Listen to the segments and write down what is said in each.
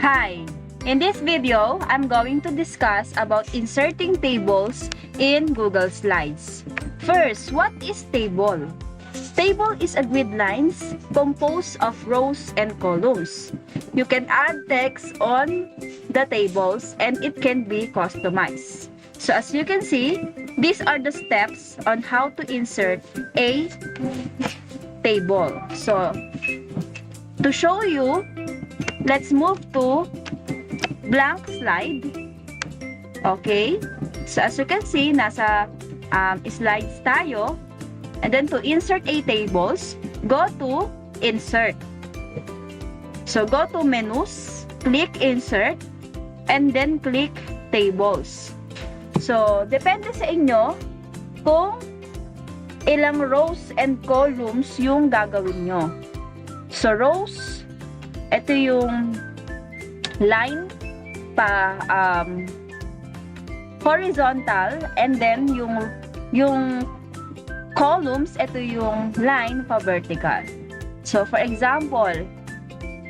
Hi! In this video, I'm going to discuss about inserting tables in Google Slides. First, what is table? Table is a grid lines composed of rows and columns. You can add text on the tables and it can be customized. So as you can see, these are the steps on how to insert a table. So to show you, let's move to blank slide. Okay? So as you can see, nasa slides tayo. And then to insert a tables, go to insert. So go to menus, click insert, and then click tables. So depende sa inyo kung ilang rows and columns yung gagawin nyo. So rows, ito yung line pa horizontal, and then yung columns, ito yung line pa vertical. So for example,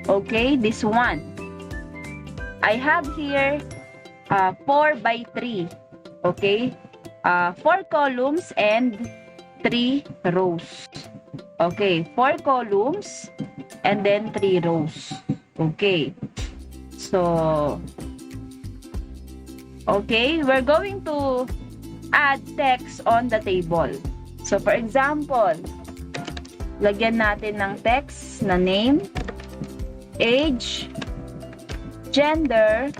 okay, this one, I have here 4 by 3, okay, 4 columns and 3 rows. Okay, 4 columns and then 3 rows. Okay, so okay, we're going to add text on the table. So for example, lagyan natin ng text na name, age, gender,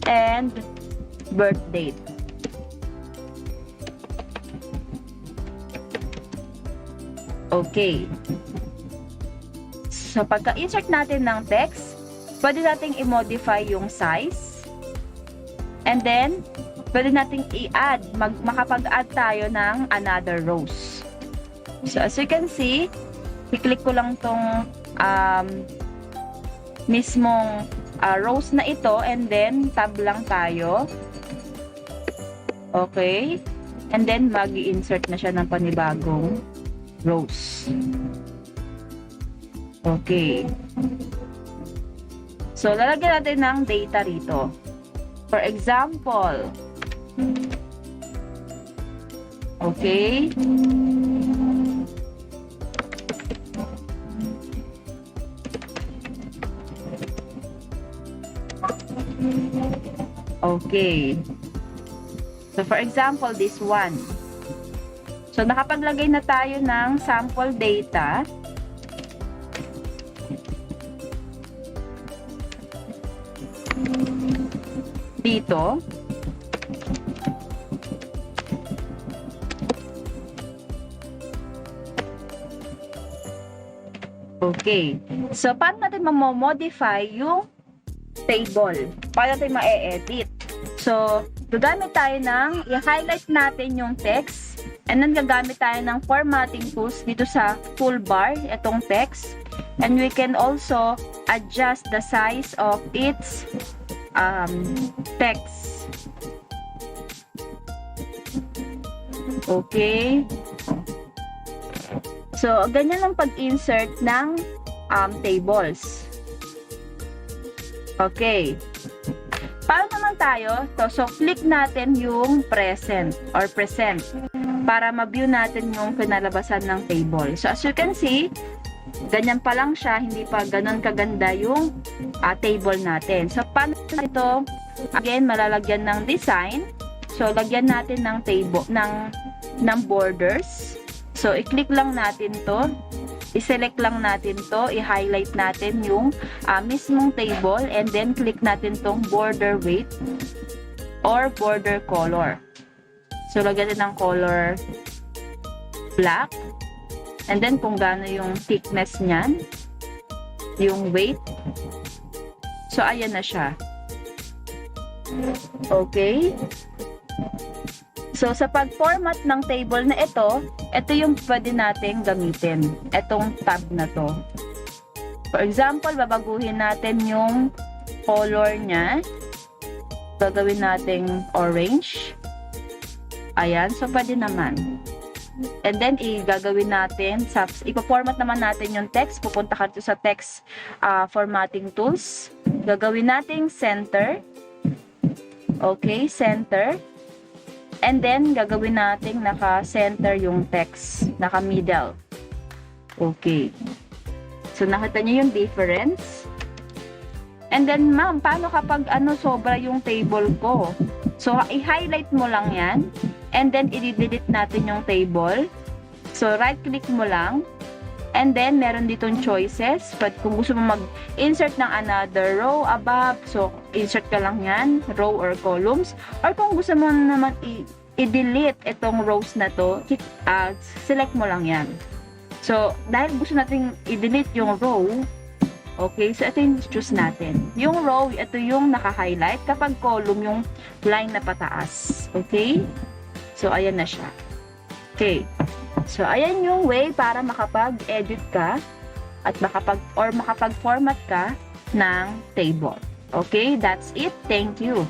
and birth date. Okay. So pagka-insert natin ng text, pwede nating i-modify yung size. And then, pwede nating i-add, makapag-add tayo ng another rows. So as you can see, i-click ko lang tong mismong rows na ito, and then tab lang tayo. Okay. And then mag-i-insert na siya ng panibagong rows. Okay. So lalagyan natin ng data rito. For example, okay, okay. So for example, this one. So nakapaglagay na tayo ng sample data. Dito. Okay. So, paano natin ma-modify yung table? Paano natin ma-edit? So, gagamit tayo ng, i-highlight natin yung text, and then gagamit tayo ng formatting tools dito sa toolbar, itong text. And we can also adjust the size of its text. Okay. So, ganyan ang pag-insert ng tables. Okay. Paano naman tayo? So, click natin yung present or present para ma-view natin yung kinalabasan ng table. So, as you can see, ganyan pa lang siya, hindi pa ganun kaganda yung table natin. So, paano ito? Again, malalagyan ng design. So, lagyan natin ng table, ng borders. So, i-click lang natin to. I-select lang natin to. I-highlight natin yung mismong table, and then click natin tong border weight or border color. So, lagyan natin ng color black. And then, kung gaano yung thickness niyan, yung weight. So, ayan na siya. Okay. So, sa pag-format ng table na ito yung pwede nating gamitin. Itong tab na to. For example, babaguhin natin yung color niya. Gagawin nating orange. Ayan. So, pwede naman. And then, gagawin natin, ipo-format naman natin yung text. Pupunta ka sa text formatting tools. Gagawin nating center. Okay, center. And then, gagawin nating naka-center yung text. Naka-middle. Okay. So, nakita niyo yung difference? And then, ma'am, paano kapag sobra yung table ko? So, i-highlight mo lang yan. And then, i-delete natin yung table. So, right-click mo lang. And then, meron ditong choices. But kung gusto mo mag-insert ng another row above, so, insert ka lang yan, row or columns. Or kung gusto mo naman i-delete itong rows na to, select mo lang yan. So, dahil gusto natin i-delete yung row, okay, so ito yung choose natin. Yung row, ito yung naka-highlight. Kapag column, yung line na pataas. Okay? So, ayan na siya. Okay. So, ayan yung way para makapag-edit ka at makapag-format ka ng table. Okay? That's it. Thank you.